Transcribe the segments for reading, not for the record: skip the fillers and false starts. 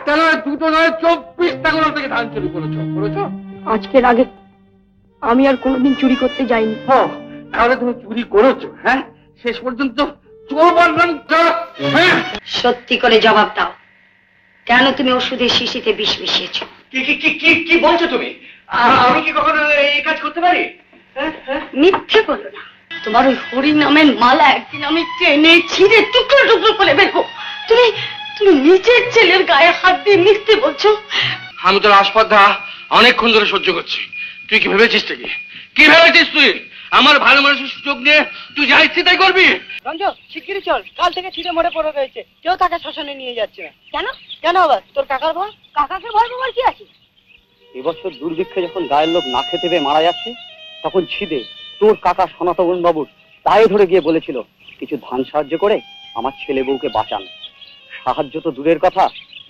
একটা নয়, দুটো নয়, 24টা গোলা থেকে ধান চুরি করেছো। আজকের আগে আমি আর কোনোদিন চুরি করতে যাইনি। তাহলে তুমি চুরি করেছো? হ্যাঁ, শেষ পর্যন্ত চোর বললাম। হ্যাঁ, সত্যি করে জবাব দাও, কেন তুমি ওষুধের শিশিতে বিষ মিশিয়েছ? কি বলছো তুমি? আমি কি কখনো এই কাজ করতে পারি? মিথ্যে বলো না। তোমার ওই হরি নামের মালা একদিন আমি টেনে ছিঁড়ে টুকরো টুকরো করে বেরবো। তুমি তুমি নিজের ছেলের গায়ে হাত দিয়ে মিথ্যে বলছো। আমি তোর আসপদ্ধা অনেকক্ষণ ধরে সহ্য করছি। তুই কি ভেবেছিস? কি ভেবেছিস তুই? আমার ভালো মানুষের সুযোগ নিয়ে তুই যা ইচ্ছে তাই করবি? রঞ্জন, শিগগিরই চল, কাল থেকে ছিঁড়ে মরে পড়ে রয়েছে, কেউ তাকে শ্মশানে নিয়ে যাচ্ছে না। কেন? কেন আবার? তোর কাকার ভয়। কাকাকে ভয় পাবার কি আছে? এবছর দুর্ভিক্ষে যখন গায়ের লোক না খেতে পেয়ে মারা যাচ্ছে, তখন ছিদে তোর কাকা সনাতন বাবুর দায়ে ধরে গিয়ে বলেছিল কিছু ধান সাহায্য করে আমার ছেলে বউকে বাঁচান। সাহায্য তো দূরের কথা,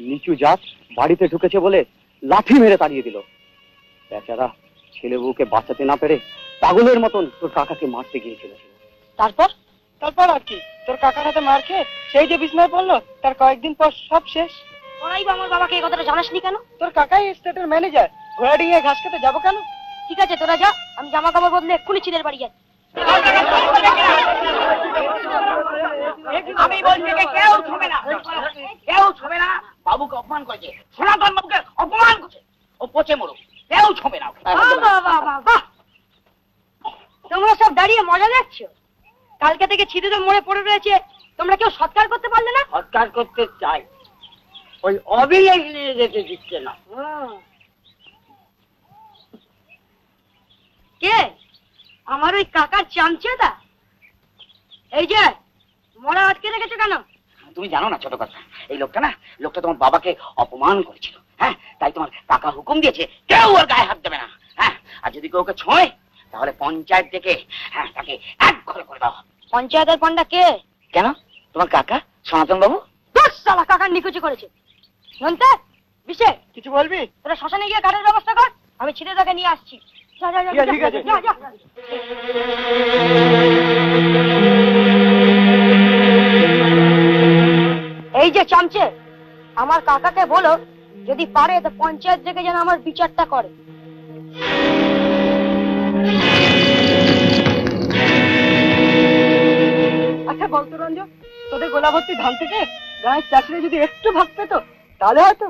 নিচু জাত বাড়িতে ঢুকেছে বলে লাঠি মেরে তাড়িয়ে দিল। বেচারা ছেলে বউকে বাঁচাতে না পেরে পাগলের মতন তোর কাকাকে মারতে গিয়েছিল। তারপর আর কি? তোর কাকার হাতে মার খেয়ে সেই যে বিছনায় পড়লো, তার কয়েকদিন পর সব শেষ। তোরাই বা আমার বাবাকে এই কথাটা জানাসনি কেন? তোর কাকাই স্টেটের ম্যানেজার, ঘোড়া ডিঙে ঘাস খেতে যাবো কেন? ঠিক আছে, তোরা যা, আমি জামা কাপড় বদলে এক্ষুনি ছিলের বাড়ি যাচ্ছি। আমি বলছি কেউ ছবে না, বাবুকে অপমান করেছে, সনাতন বাবুকে অপমান করছে, ও পচে মরুক, কেউ ছবে না। তোমরা সব দাঁড়িয়ে মজা দেখছো? কালকে থেকে ছিঁড়ে মরে পড়ে রয়েছে, তোমরা কেউ সৎকার করতে পারলে না? সৎকার করতে চাই, ওই অবিনাশ নিয়ে যেতে দিচ্ছে না। কে? আমার ওই কাকার চামচেদা? এই যে মরা আটকে রেখেছো কেন? তুমি জানো না ছোট কথা, এই লোকটা তোমার বাবাকে অপমান করেছিল। হ্যাঁ, তাই তোমার কাকা হুকুম দিয়েছে কেউ ওর গায়ে হাত দেবে না। হ্যাঁ, আর যদি কেউ ওকে ছোঁয় তাহলে পঞ্চায়েত থেকে তাকে এক ঘরে করে দাও। পঞ্চায়েতের পান্ডা কে? কেন? তোমার কাকা সনাতন বাবু। সালা কাকার নিকুচি করেছে। নন্তে বিশে কিছু বলবি? তোরা শ্মশানে গিয়ে কাঠের ব্যবস্থা কর, আমি ছিঁড়েটাকে নিয়ে আসছি। যা যা যা ঠিক আছে। যা যা। এই যে চামচে, আমার কাকাকে বলো যদি পারে তো পঞ্চায়েত থেকে যেন আমার বিচারটা করে। আচ্ছা বলতো রঞ্জন, তোদের গোলা ভর্তি ধান থেকে গায়ের চাষিরা যদি একটু ভাগ পেত, তাহলে হয়তো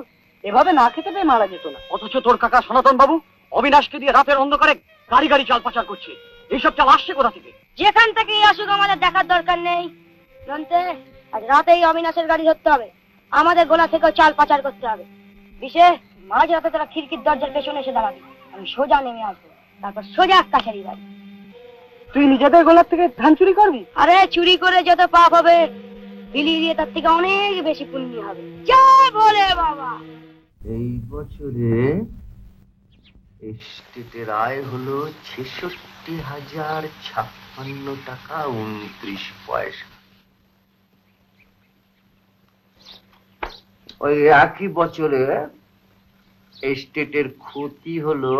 এভাবে না খেতে পেয়ে মারা যেত না। অথচ তোর কাকা সনাতন বাবু অবিনাশকে দিয়ে রাতের অন্ধকারে গাড়ি গাড়ি চাল পাচার করছে। এইসব চাল আসছে কোথা থেকে? যেখান থেকেই আসুক আমাদের দেখার দরকার নেই। নন্তে আজ রাতেই অবিনাশের গাড়ি ধরতে হবে, আমাদের গোলা থেকেও চাল পাচার করতে হবে। বিশেষ মাঝ রাতে তোরা খিড়কির দরজার পেছনে এসে দাঁড়াবি, আমি সোজা নেমে আসবো, তারপর সোজা কাছারি বাড়ি। তুই নিজেদের গোলার থেকে ধান চুরি করবি? আরে চুরি করে যত পাপ হবে, বিলিয়ে দিয়ে তার থেকে অনেক বেশি পুণ্য হবে। জয় বলে বাবা। এই বছরে এস্টেটের আয় হলো 66,056 টাকা 29 পয়সা। ওই একই বছরে এস্টেটের ক্ষতি হলো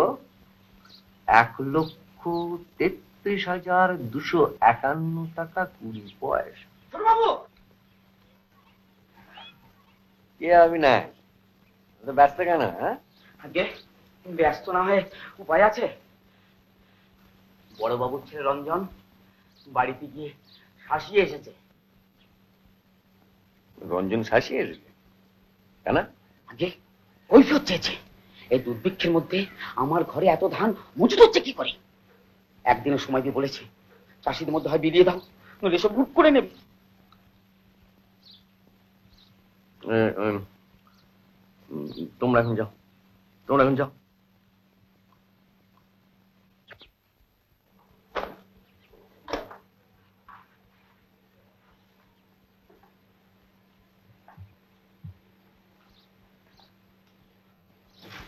1,33,251 টাকা 20 পয়সা। কে আমি না ব্যস্ত কেন? হ্যাঁ, ব্যস্ত না হয়ে উপায় আছে? বড় বাবুর ছেলে রঞ্জন বাড়িতে গিয়ে শাসিয়ে এসেছে। রঞ্জন শাসিয়ে এসেছে কেন? আগে কৈফিয়ত চেয়েছে, এই দুর্ভিক্ষের মধ্যে আমার ঘরে এত ধান মজুদ হচ্ছে কি করে। একদিনের সময় দিয়ে বলেছে চাষিদের মধ্যে হয় বিলিয়ে দাও, নইলে সব লুট করে নেবে। তোমরা এখন যাও।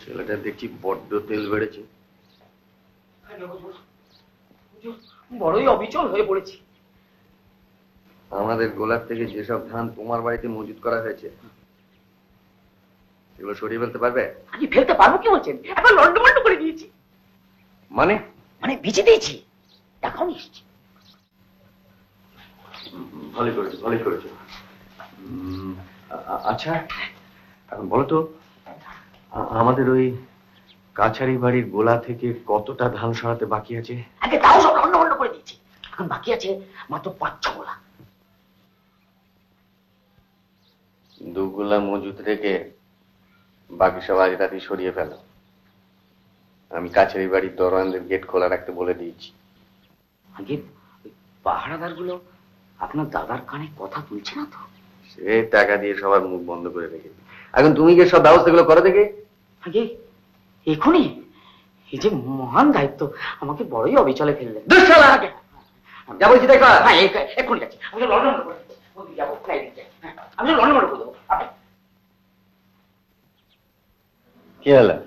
ছেলেটা দেখছি বড্ড তেল বেড়েছে। বড়ই অবিচল হয়ে পড়েছি। আমাদের গোলার থেকে যেসব ধান তোমার বাড়িতে মজুদ করা হয়েছে এগুলো সরিয়ে ফেলতে পারবে? আমি ফেলতে পারবো কি বলছেন? এখন লন্ডমন্ড করে দিয়েছি। মানে ভিজে দিয়েছি, দেখাও নিশ্চি। ভালোই করেছো। আচ্ছা, এখন বলো তো, আমাদের ওই কাছারি বাড়ির গোলা থেকে কতটা ধান সরাতে বাকি আছে? আগে তাও সব লন্ডভন্ড করে দিচ্ছি। এখন বাকি আছে মাত্র 5-6 গোলা। 2 গোলা মজুত রেখে বাকি সব আজ রাতে সরিয়ে ফেলো। আমি কাছারি বাড়ির দরওয়ানদের গেট খোলা রাখতে বলে দিয়েছি। আগে পাহারাদার গুলো আপনার দাদার কানে কথা তুলছে না তো? সে টাকা দিয়ে সবার মুখ বন্ধ করে রেখেছি। এখন তুমি গিয়ে সব ব্যবস্থাগুলো করো দেখে। আগে এখনই এই যে মহান দায়িত্ব আমাকে বড়ই অবিচলে ফেললেন। আগে যা বলছি দেখা। হ্যাঁ এক্ষুনি যাচ্ছি। আমি লন্ডন করে যাবো, আমি লন্ডন করে দেবো। কি হলো,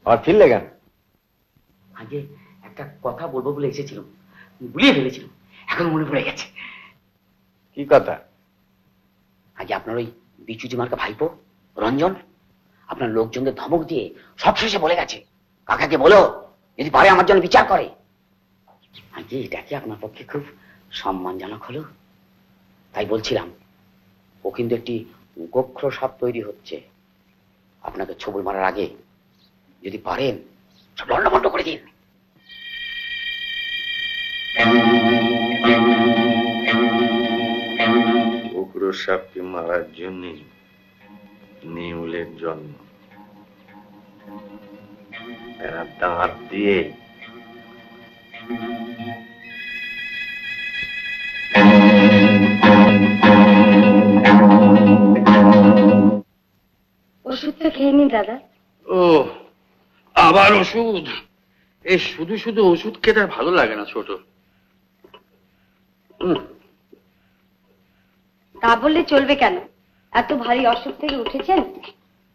আর ফিরলে কেন? আগে একটা কথা বলবো বলে এসেছিলাম, ভুলিয়ে ফেলেছিলাম, এখন মনে পড়ে গেছে। কি কথা? আগে আপনার ওই বিচুজি মার্কা ভাইপো রঞ্জন আপনার লোকজনদের ধমক দিয়ে সবশেষে বলে গেছে, কাকাকে বলো যদি পারে আমার জন্য বিচার করে। আগে এটা কি আপনার পক্ষে খুব সম্মানজনক হলো? তাই বলছিলাম, ও কিন্তু একটি গোখ্র সাপ তৈরি হচ্ছে। আপনাকে ছবল মারার আগে যদি পারেন সব লন্ডভন্ড করে দিন। উগ্র সাপকে মারার জন্য নেউলের জন্ম। এরা দাঁত দিয়ে ওষুধটা খেয়ে নিন দাদা। ও আবার ওষুধ? এই শুধু শুধু ওষুধ খেতে আর ভালো লাগে না ছোট। তা বললে চলবে কেন? এত ভারী অসুখ থেকে উঠেছেন,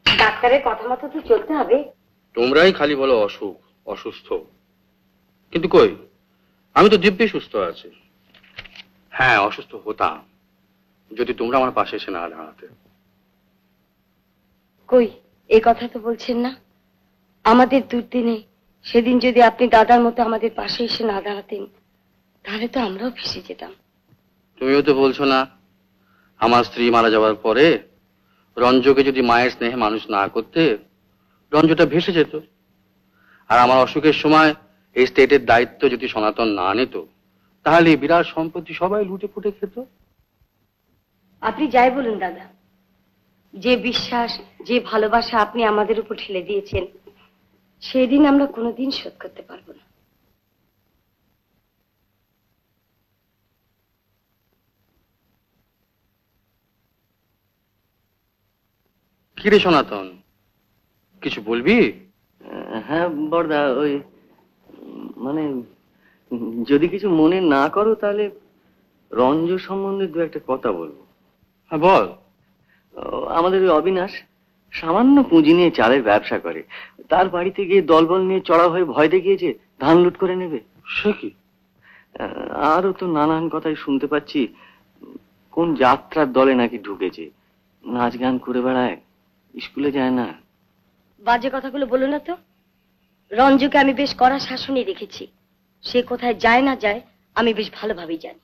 ডাক্তারের কথা মতো তো চলতে হবে। তোমরাই খালি বলো অসুখ অসুস্থ, কিন্তু কই, আমি তো দিব্যি সুস্থ আছি। হ্যাঁ, অসুস্থ হতাম যদি তোমরা আমার পাশে এসে না দাঁড়াতে। কই, এই কথা তো বলছেন না। আমাদের দুর্দিনে সেদিন যদি আপনি দাদার মতো আমাদের পাশে এসে না দাঁড়াতেন, তাহলে তো আমরাও ফেসে যেতাম। তুমিও তো বলছো না, আমার স্ত্রী মারা যাওয়ার পরে রঞ্জকে যদি মায়ের স্নেহে মানুষ না করতে, রঞ্জটা ভেসে যেত। আর আমার অসুখের সময় এই স্টেটের দায়িত্ব যদি সনাতন না নিত, তাহলে এই বিরাট সম্পত্তি সবাই লুটে ফুটে খেত। আপনি যাই বলুন দাদা, যে বিশ্বাস যে ভালোবাসা আপনি আমাদের উপর ঠেলে দিয়েছেন, সেদিন আমরা কোনোদিন শোধ করতে পারবো না। কি রে সনাতন, কিছু বলবি? হ্যাঁ বড়দা, ওই মানে যদি কিছু মনে না করো তাহলে রঞ্জ সম্বন্ধে 2-1 কথা বলবো। হ্যাঁ বল। আমাদের ওই অবিনাশ সামান্য পুঁজি নিয়ে চালের ব্যবসা করে। তার বাড়িতে গিয়ে দলবল নিয়ে চড়া হয়ে ভয় দেখিয়েছে ধান লুট করে নেবে। সে কি? আরো তো নানান কথাই শুনতে পাচ্ছি, কোন যাত্রার দলে নাকি ঢুকেছে, নাচ গান করে বেড়ায়, স্কুলে যায় না। বাজে কথাগুলো বলো না তো। রঞ্জুকে আমি বেশ কড়া শাসনই রেখেছি। সে কোথায় যায় না যায় আমি বেশ ভালোভাবেই জানি।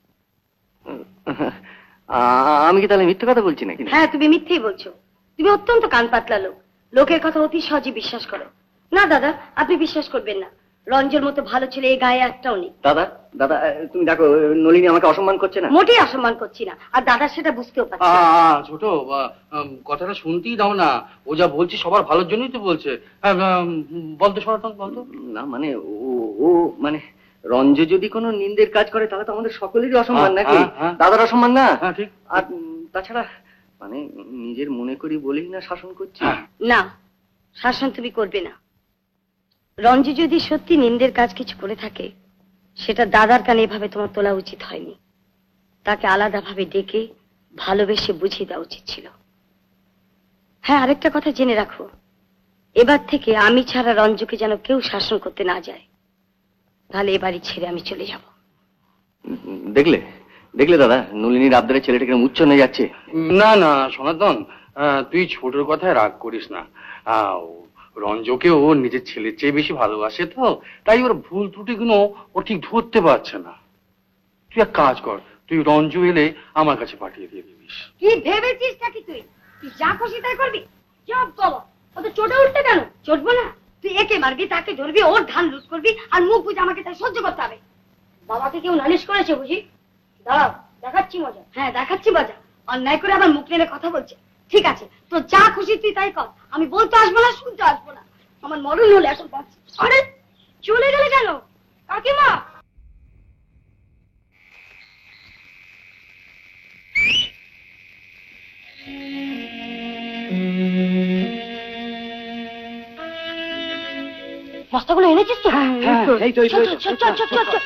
আমি কি তাহলে মিথ্যে কথা বলছি নাকি? হ্যাঁ, তুমি মিথ্যেই বলছো। তুমি অত্যন্ত কান পাতলা লোক, লোকের কথা অতি সহজে বিশ্বাস করো। না দাদা, আপনি বিশ্বাস করবেন না। রঞ্জুর মতো ভালো ছেলে এই গায়ে একটাও নেই। দাদা দাদা, তুমি দেখো নলিনী আমাকে অসম্মান করছে না? মোটেই অসম্মান করছি না, আর দাদা সেটা বুঝতেও পারছে। ছোট, কথাটা শুনতেই দাও না। ও যা বলছি সবার ভালোর জন্যই তো বলছে। বলতো সনাতন, বলতো। না মানে ও মানে রঞ্জ যদি কোনো নিন্দের কাজ করে তাহলে তো আমাদের সকলেরই অসম্মান নাকি? দাদার অসম্মান না? হ্যাঁ ঠিক। আর তাছাড়া মানে নিজের মনে করি বলেই না শাসন করছি। না, শাসন তুমি করবে না। রঞ্জু যদি সত্যি নিন্দের কাজ কিছু করে থাকে, সেটা দাদার কানে এভাবে তোমার তোলা উচিত হয়নি। তাকে আলাদাভাবে ডেকে ভালোবেসে বুঝিয়ে দেওয়া উচিত ছিল। হ্যাঁ, আরেকটা কথা জেনে রাখো, এবার থেকে আমি ছাড়া রঞ্জুকে যেন কেউ শাসন করতে না যায়, তাহলে এ বাড়ি ছেড়ে আমি চলে যাব। দেখলে দেখলে দাদা, নলিনীর আবদারে ছেলেটাকে মুচ্ছ নিয়ে যাচ্ছে। না না সনাতন, তুই ছোটর কথায় রাগ করিস না। রঞ্জকে ও নিজের ছেলের চেয়ে বেশি ভালোবাসে, তো তাই ওর ভুল ত্রুটিগুলো ও ঠিক ধরতে পারছে না। তুই এক কাজ কর, তুই রঞ্জু এলে আমার কাছে পাঠিয়ে দিয়ে দিবিস। কি ভেবেছিস নাকি তুই? তুই যা খুশি তাই করবি? যাব বাবা, অত চোটে উঠতে কেন? চটবো না? তুই একে মারবি, তাকে ধরবি, ওর ধান লুট করবি, আর মুখ বুঝে আমাকে তাই সহ্য করতে হবে। বাবাকে কেউ নালিশ করেছে বুঝি? দাঁড়াও, দেখাচ্ছি মজা। হ্যাঁ, দেখাচ্ছি মজা। অন্যায় করে আবার মুখ নেড়ে কথা বলছে। ঠিক আছে, তো যা খুশি তুই তাই কর, আমি বলতে আসবো না, শুনতে আসবো না। আমার মরণ হলে এখন বাঁচি। আরে চলে গেলে কেন কাকিমা? বস্তাগুলো এনেছিস তো? এই তো, এই তো, চল, এই তো। চল, চল, চল, চল, চল।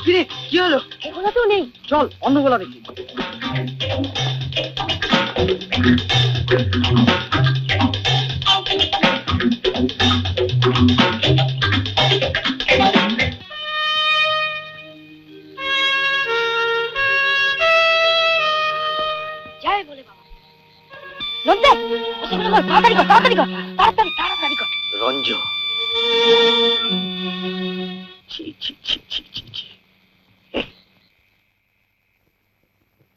কিরে, কি হলো? এগুলো তো নেই। চল অন্য গোলা দেখি। জয় বলে বাবা। নন্দে, বস্তাগুলো কর, তাড়াতাড়ি কর, তাড়াতাড়ি কর, তাড়াতাড়ি, তাড়াতাড়ি কর। রঞ্জ, ছি ছি ছি ছি ছি ছি।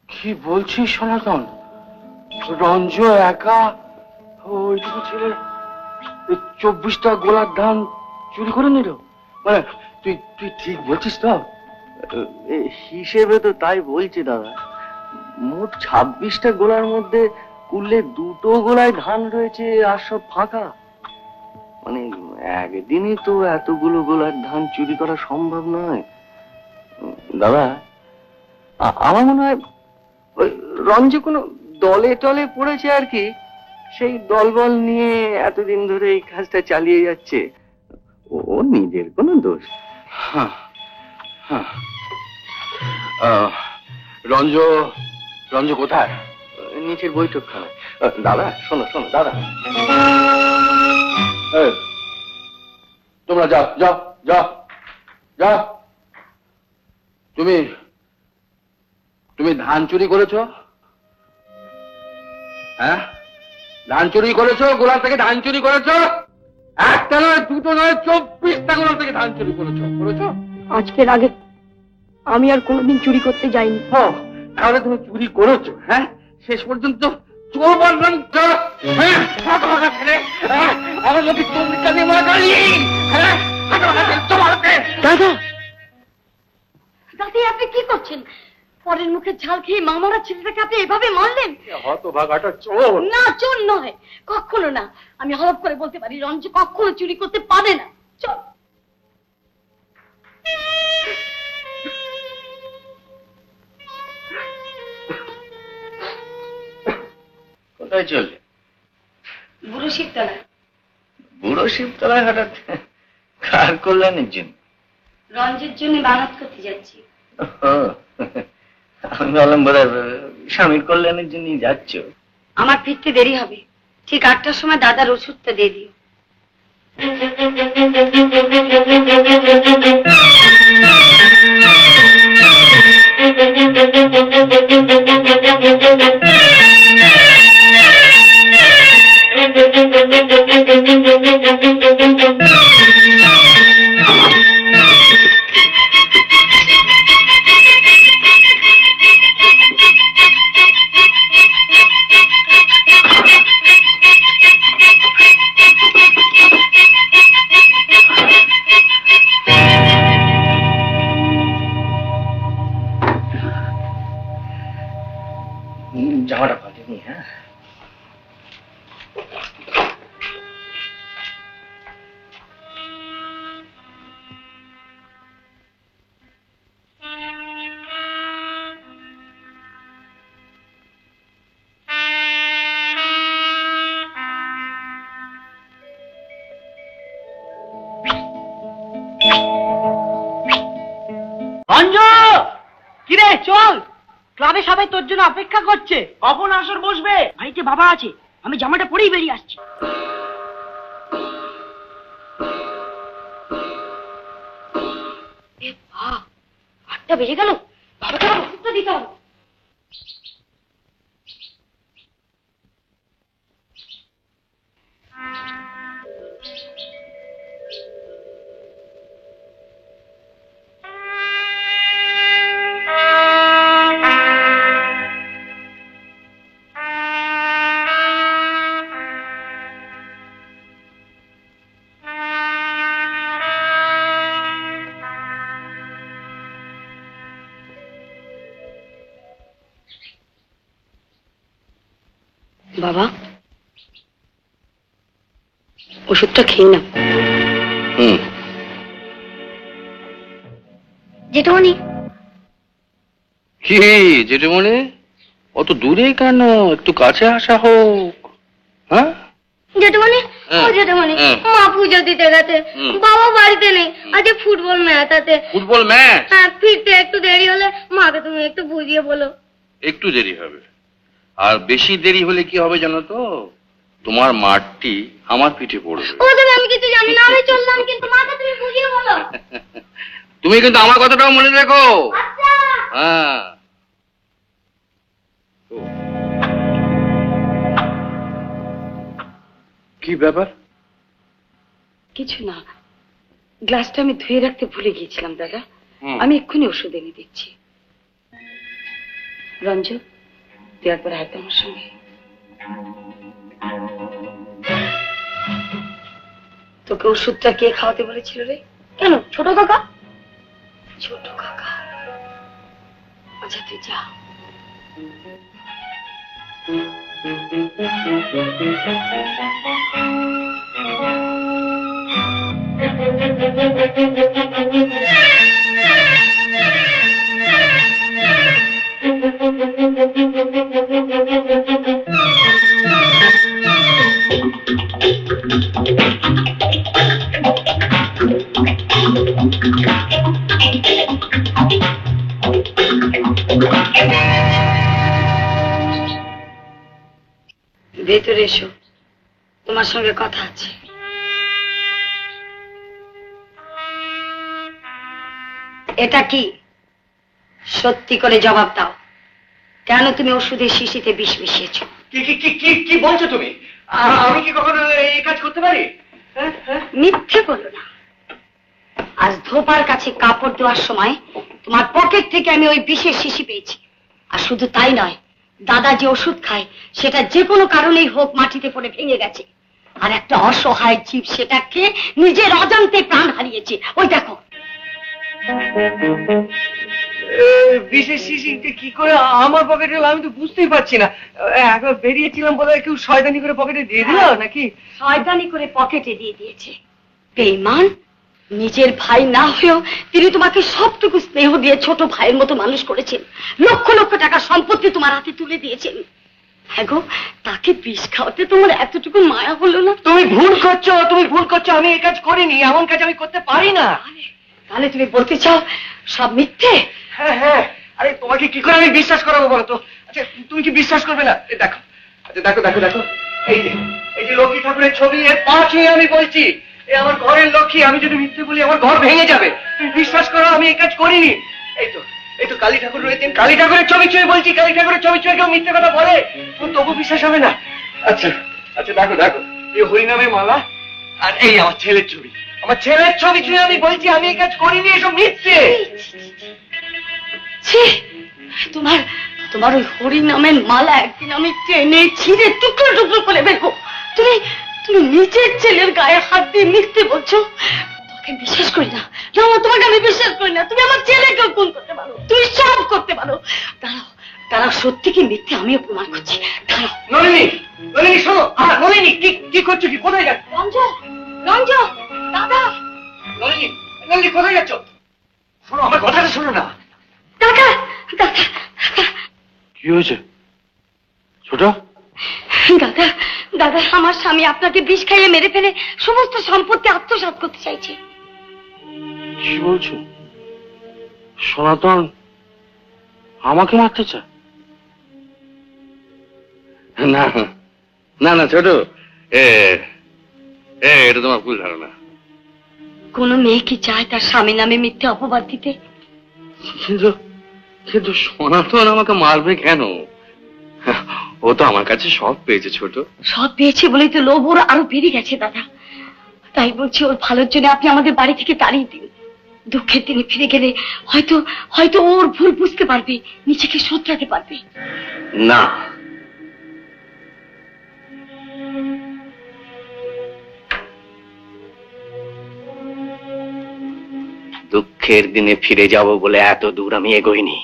কি বলছিস সনাতন? রঞ্জ একা ওইটুকু ছেলে 24টা গোলার ধান চুরি করে নিল? মানে তুই তুই ঠিক বলছিস তো? হিসেবে তো তাই বলছি দাদা। মোট 26টা গোলার মধ্যে কুললে 2টো গোলায় ধান রয়েছে আর সব ফাঁকা। মানে একদিনই তো এতগুলো গোলার ধান চুরি করা সম্ভব নয় দাদা। আমার মনে হয় ওই রঞ্জু কোনো দলে টলে পড়েছে আর কি, সেই দলবল নিয়ে এতদিন ধরে এই কাজটা চালিয়ে যাচ্ছে। ও নিজের কোনো দোষ। হ্যাঁ, হ্যাঁ। রঞ্জ, রঞ্জ কোথায়? নিচের বৈঠকখানায়। দাদা শোনো শোনো দাদা, এই, তোমরা যাও যাও যাও যাও। তুমি তুমি ধান চুরি করেছো? হ্যাঁ, ধান চুরি করেছো? গোলা থেকে ধান চুরি করেছো? একটা নয়, দুটো নয়, 24টা গোলা থেকে ধান চুরি করেছো, করেছো? আজকের আগে আমি আর কোনোদিন চুরি করতে যাইনি। তাহলে তুমি চুরি করেছো? হ্যাঁ, শেষ পর্যন্ত চোর বলবেন চোর। হ্যাঁ, আমার লোকে চোর কাজে মারি। হ্যাঁ, দাদা, দাদি আপনি কি করছেন? পরের মুখে ঝাল খেয়ে মামারা ছেলেটাকে আপনি এভাবে মারলেন? হতভাগাটা চোর। না, চোর নয়, কখনো না। আমি হলফ করে বলতে পারি রঞ্জু কখনো চুরি করতে পারে না। চল। কোথায় চললে? বুড়ো শিবতলা। বুড়ো শিবতলায় হঠাৎ কার কল্যাণের জন্য? রঞ্জের জন্য বানাত করতে যাচ্ছি। আমি ভাবলাম বোধহয় স্বামীর কল্যাণের জন্যই যাচ্ছ। আমার ফিরতে দেরি হবে, ঠিক 8টার সময় দাদার ওষুধটা দিয়ে দিও। জামাটা পাঠিয়ে, হ্যাঁ। রঞ্জু, কিরে চল, ক্লাবে সবাই তোর জন্য অপেক্ষা করছে। কখন আসর বসবে? বাড়িতে বাবা আছে, আমি জামাটা পরেই বেরিয়ে আসছি। 8টা বেজে গেল, ওষুধটা দিতে হবে। বাবা, ওষুধটা খেয়ে না। জেঠুমণি। কি জেঠুমণি, অত দূরে কেন? একটু কাছে আসা হোক। হ্যাঁ জেঠুমণি, ও জেঠুমণি, মা পুজো দিতে গেছে, বাবা বাড়িতে নেই, আজকে ফুটবল ম্যাচ আছে। Football match? হ্যাঁ, ফিরতে একটু দেরি হলে মাকে তুমি একটু বুঝিয়ে বলো। একটু দেরি হবে, আর বেশি দেরি হলে কি হবে জানো তো? তোমার মাঠটি আমার পিঠে পড়বে। ও তবে আমি কিছু জানি না, আমি চললাম, কিন্তু মাকে তুমি বুঝিয়ে বলো। তুমি কিন্তু আমার কথাটাও মনে রেখো। আচ্ছা। হ্যাঁ। কি ব্যাপার? কিছু না, গ্লাসটা আমি ধুয়ে রাখতে ভুলে গিয়েছিলাম দাদা। আমি এক্ষুনি ওষুধ এনে দিচ্ছি। রঞ্জু, তুই একবার আয় তো আমার সঙ্গে। তোকে ওষুধটা কে খাওয়াতে বলেছিল রে? কেন, ছোট কাকা? ছোট কাকা। আচ্ছা তুই যা। ভেতরে এসো, তোমার সঙ্গে কথা আছে। এটা কি? সত্যি করে জবাব দাও, কেন তুমি ওষুধের শিশিতে বিষ মিশিয়েছ? কি বলছো তুমি? আমি কি কখনো এই কাজ করতে পারি? মিথ্যে বলো না। আজ ধোপার কাছে কাপড় দেওয়ার সময় তোমার পকেট থেকে আমি ওই বিষের শিশি পেয়েছি। আর শুধু তাই নয়, দাদা যে ওষুধ খায় সেটা যে কোনো কারণেই হোক মাটিতে পড়ে ভেঙে গেছে, আর একটা অসহায় জীব সেটাকে নিজের অজান্তে প্রাণ হারিয়েছে। ওই দেখো। বিশেষ শিশিরকে কি করে আমার পকেটে এলো আমি তো বুঝতেই পারছি না। একবার বেরিয়েছিলাম বলে কেউ শয়তানি করে পকেটে দিয়ে দিল নাকি? শয়তানি করে পকেটে দিয়ে দিয়েছে। বেঈমান, নিজের ভাই না হয়েও তিনি তোমাকে সবটুকু স্নেহ দিয়ে ছোট ভাইয়ের মতো মানুষ করেছেন। লক্ষ লক্ষ টাকা সম্পত্তি তোমার হাতে তুলে দিয়েছেন। হ্যাঁ গো, তাকে বিষ খাওয়াতে তোমার এতটুকু মায়া হলো না? তুমি ভুল করছো। আমি এই কাজ করিনি, এমন কাজ আমি করতে পারি না। তাহলে তুমি বলতে চাও সব মিথ্যে? হ্যাঁ, আরে তোমাকে কি করে আমি বিশ্বাস করাবো বলো তো? আচ্ছা তুমি কি বিশ্বাস করবে না? দেখো, আচ্ছা দেখো, এই যে লক্ষ্মী ঠাকুরের ছবি, এর পা ছুঁয়ে আমি বলছি এ আমার ঘরের লক্ষ্মী। আমি যদি মিথ্যে বলি আমার ঘর ভেঙে যাবে। তুমি বিশ্বাস করো আমি এই কাজ করিনি। এই তো কালী ঠাকুর রয়েছেন, কালী ঠাকুরের ছবি ছুঁয়ে বলছি। কালী ঠাকুরের ছবি ছুঁয়ে কেউ মিথ্যে কথা বলে? তবু বিশ্বাস হবে না? আচ্ছা দেখো, এই হরিনামের মালা, আর এই আমার ছেলের ছবি। আমার ছেলের ছবি ছুঁয়ে আমি বলছি আমি এই কাজ করিনি, এসব মিথ্যে। তোমার ওই হরি নামের মালা একদিন আমি টেনে ছিঁড়ে টুকরো টুকরো করে বেরবো। তুমি নিজের ছেলের গায়ে হাত দিয়ে মিথ্যে বলছো? তোমাকে বিশ্বাস করি না। তোমাকে আমি বিশ্বাস করি না। তুমি আমার ছেলেকেও খুন করতে পারো, তুমি সব করতে পারো। দাঁড়াও, সত্যি কি মিথ্যে আমিও প্রমাণ করছি। দাঁড়াও। নলিনী শোনো। নলিনী কি করছো? কি কোথায় যাচ্ছ? রঞ্জু, দাদা। নলিনী কোথায় যাচ্ছ? শোনো, আমার কথাটা শোনো না। দাদা। কি হয়েছে ছোট? দাদা, আমার স্বামী আপনাকে বিষ খাইয়ে মেরে ফেলে সমস্ত সম্পত্তি আত্মসাৎ করতে চাইছে। কি বলছো? সনাতন আমাকে মারতে চায়? না ছোট, এটা তোমার ভুল ধারণা। কোন মেয়ে কি চায় তার স্বামী নামে মিথ্যে অপবাদ দিতে? কিন্তু সনাতন আমাকে মারবে কেন? ও তো আমার কাছে সব পেয়েছে ছোট। সব পেয়েছে বলেই তো লোভ ওর আরো বেড়ে গেছে দাদা। তাই বলছি ওর ভালোর জন্য আপনি আমাদের বাড়ি থেকে তাড়িয়ে দিন। দুঃখের দিনে ফিরে গেলে হয়তো হয়তো ওর ভুল বুঝতে পারবে, নিজেকে শোধরাতে পারবে। না, দুঃখের দিনে ফিরে যাব বলে এত দূর আমি এগোইনি।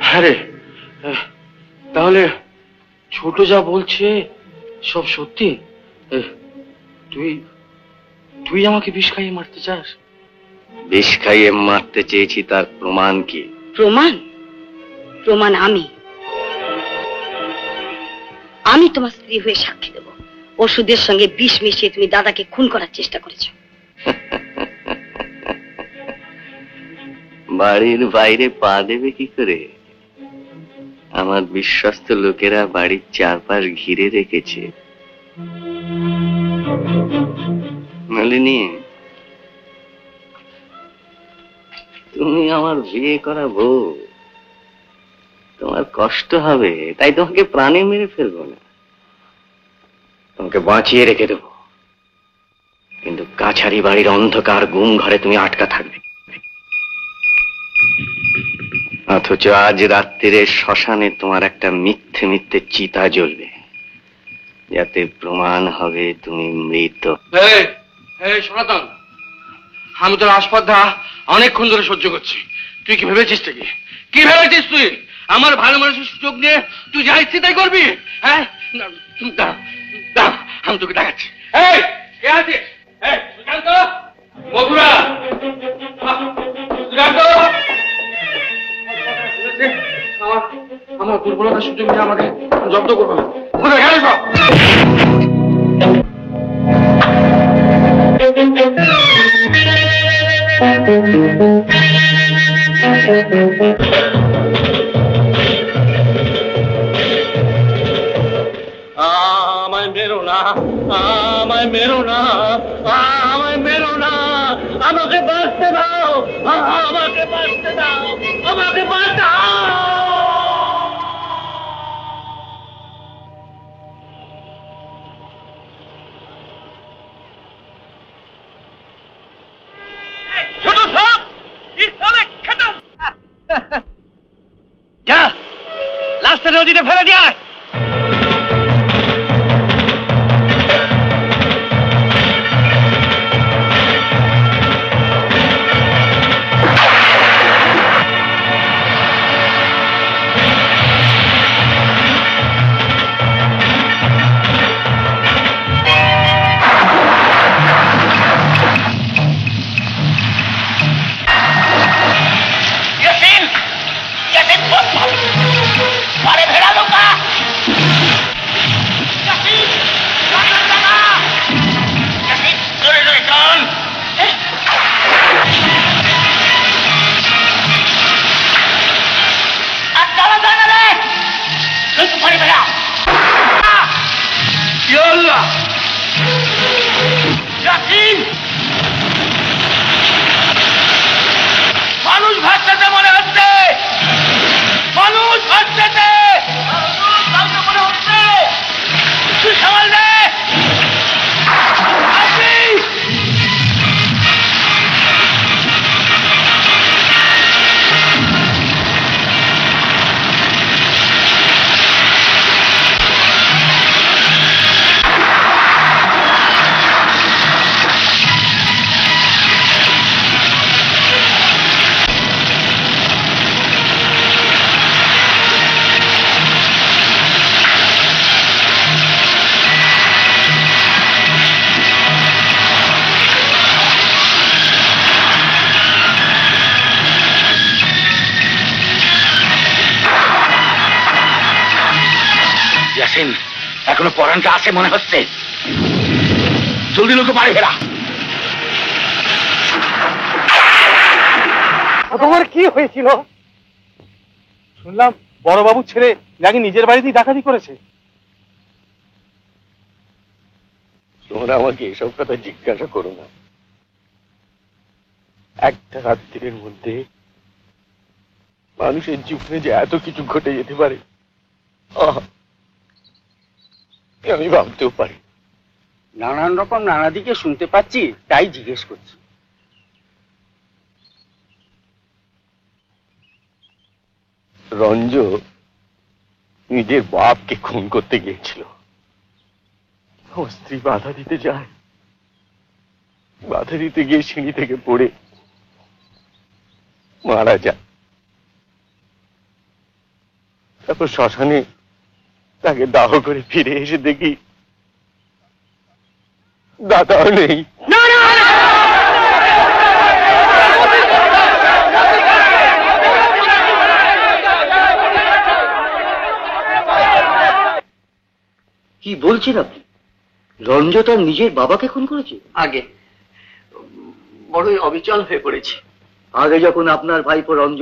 হ্যাঁ রে, তাহলে ছোট যা বলছে সব সত্যি? তুই তুই আমাকে বিষ খাইয়ে মারতে চাস? বিষ খাইয়ে মারতে চেয়েছি তার প্রমাণ কি? প্রমাণ? প্রমাণ আমি তোমার স্ত্রী হয়ে সাক্ষী দেব। ওষুধের সঙ্গে বিষ মিশিয়ে তুমি দাদাকে খুন করার চেষ্টা করেছো। বাড়ির বাইরে পা দেবে কি করে? আমার বিশ্বস্ত লোকেরা বাড়ির চারপাশ ঘিরে রেখেছে। নলিনী, তুমি আমার বিয়ে করা বউ, তোমার কষ্ট হবে, তাই তোমাকে প্রাণে মেরে ফেলবো না, তোমাকে বাঁচিয়ে রেখে দেবো। কিন্তু কাছারি বাড়ির অন্ধকার গুম ঘরে তুমি আটকা থাকবে। অথচ আজ রাত্রিরে শ্মশানে তোমার একটা মিথ্যে মিথ্যে চিতা জ্বলবে, যাতে প্রমাণ হবে তুমি মৃত। সনাতন, আমি তোর আস্পর্ধা অনেকক্ষণ ধরে সহ্য করছি। তুই কি ভেবেছিস? কি ভেবেছিস তুই? আমার ভালো মানুষের সুযোগ নিয়ে তুই যা ইচ্ছে তাই করবি? হ্যাঁ, আমি তোকে দেখাচ্ছি। কে আছে? মধুরা, আমার দুর্বলতার সুযোগ নিয়ে আমাকে জব্দ করবো না। কোথায় গেল সব? আমায় মেরো না, আমায় মেরো না, আমায় মেরো না, আমাকে বাঁচতে দাও, আমাকে বাঁচতে দাও, আমাকে বাঁচাও। যা, লাশটা নদীতে ফেলে দিয়ে আয়। মানুষ ভাসতেছে মনে হচ্ছে, মানুষ ভাসতেছে মনে হচ্ছে। তুই সামাল দে। এখনো পরানটা আছে মনে হচ্ছে। জলদি লোক বাড়ি ফেরা। তোমার কি হয়েছিল? শুনলাম বড়বাবুর ছেলে নাকি নিজের বাড়িতেই ডাকাতি করেছে। তোমরা আমাকে এসব কথা জিজ্ঞাসা করো না। একটা রাত্রির মধ্যে মানুষের জীবনে যে এত কিছু ঘটে যেতে পারে আমি ভাবতেও পারি। নানান রকম নানা দিকে শুনতে পাচ্ছি, তাই জিজ্ঞেস করছি। রঞ্জ নিজের বাপকে খুন করতে গিয়েছিল। আমার স্ত্রী বাধা দিতে যায়, বাধা দিতে গিয়ে সিঁড়ি থেকে পড়ে মারা যায়। তারপর শ্মশানে তাকে দাহ করে ফিরে এসে দেখি দাদাও নেই। কি বলছেন আপনি? রঞ্জ তার নিজের বাবাকে খুন করেছে? আগে বড়ই অবিচল হয়ে পড়েছে। আগে যখন আপনার ভাইপো রঞ্জ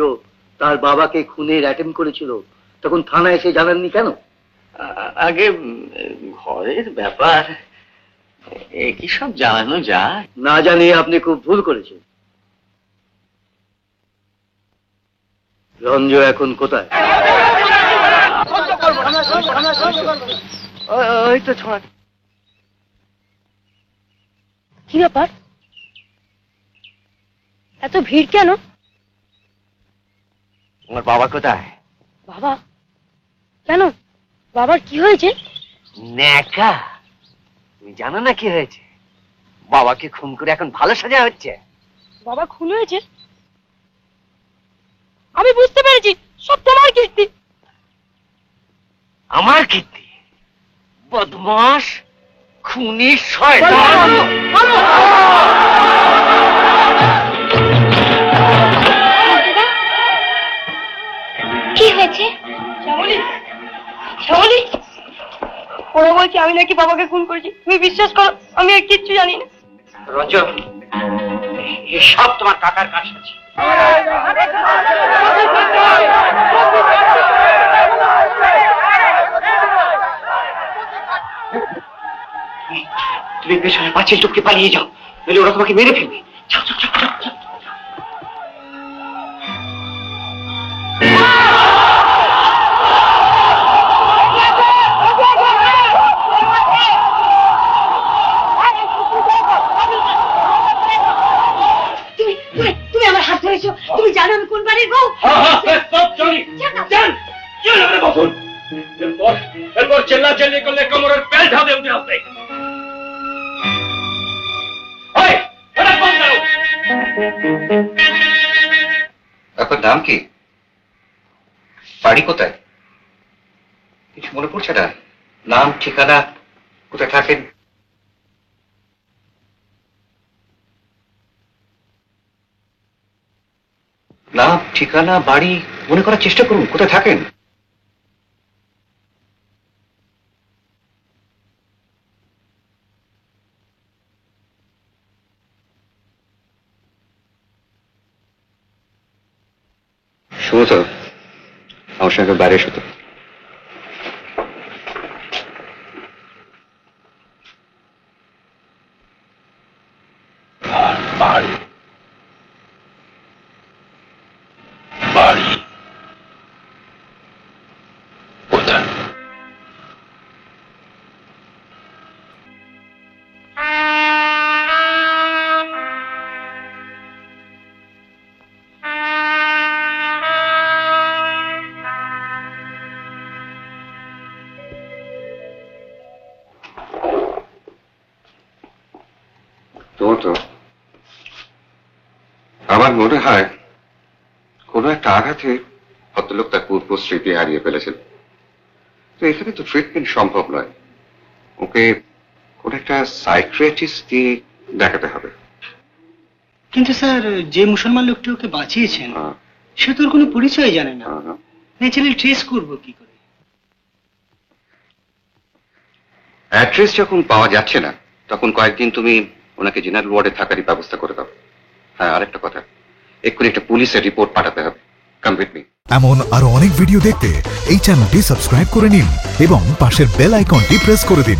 তার বাবাকে খুনের অ্যাটেম্প করেছিল, তখন থানায় এসে জানাননি কেন? আগে ঘরের ব্যাপার, কি সব জানানো যায়? না জানিয়ে আপনি খুব ভুল করেছেন। রঞ্জ এখন কোথায়? ওই তো ছড়া। কি ব্যাপার, এত ভিড় কেন? আমার বাবা কোথায়? বাবা কেন? বাবার কি হয়েছে? ন্যাকা, তুমি জানো না কি হয়েছে? বাবাকে খুন করে এখন ভালো সাজা হচ্ছে। বাবা খুন হয়েছে? আমি বুঝতে পেরেছি, সব তোমার কীর্তি। আমার কীর্তি? বদমাস, খুনি, শয়তান! কি হয়েছে? শ্যামলী, শ্যামলী, ওরা বলছে আমি নাকি বাবাকে খুন করেছি। তুমি বিশ্বাস করো, আমি আর কিচ্ছু জানি না। রঞ্জ, এসব তোমার কাকার কাজ আছে। তুমি পেছনে পাঁচিল টুপকে পালিয়ে যাও, নইলে ওরা তোমাকে মেরে ফেলবে। যাও, যাও, যাও, যাও, যাও। তুমি আমার হাত ধরেছো, তুমি জানো আমি কোন বাড়ির বউ। এরপর চেল্লা চেল্লি করলে কোমরের বেল্ট হবে উঠে আসবে। আপনার নাম কি? বাড়ি কোথায়? কিছু মনে পড়ছে না? নাম, ঠিকানা, কোথায় থাকেন? নাম, ঠিকানা, বাড়ি মনে করার চেষ্টা করুন। কোথায় থাকেন? শুভ, আমার সঙ্গে বাইরে এসো তো। বাড়ি বাড়ি কোথায়? তো আমার মনে হয় কোনো একটা আঘাতে ভদ্রলোক তার পূর্ব স্মৃতি হারিয়ে ফেলেছেন। তো এখানে তো ট্রিটমেন্ট সম্ভব নয়, ওকে কোন একটা সাইকিয়াট্রিস্ট দিয়ে দেখাতে হবে। কিন্তু স্যার, যে মুসলমান লোকটি ওকে বাঁচিয়েছেন সে তোর কোনো পরিচয় জানে না। ন্যাচারালি ট্রেস করবো কি করে? অ্যাড্রেস যখন পাওয়া যাচ্ছে না, তখন কয়েকদিন তুমি ওনাকে জেনারেল ওয়ার্ডে থাকারই ব্যবস্থা করে দাও। হ্যাঁ, আরেকটা কথা, এক্ষুনি একটা পুলিশের রিপোর্ট পাঠাতে হবে। Come with me. এমন আরো অনেক ভিডিও দেখতে এই চ্যানেলটি সাবস্ক্রাইব করে নিন এবং পাশের বেল আইকনটি প্রেস করে দিন।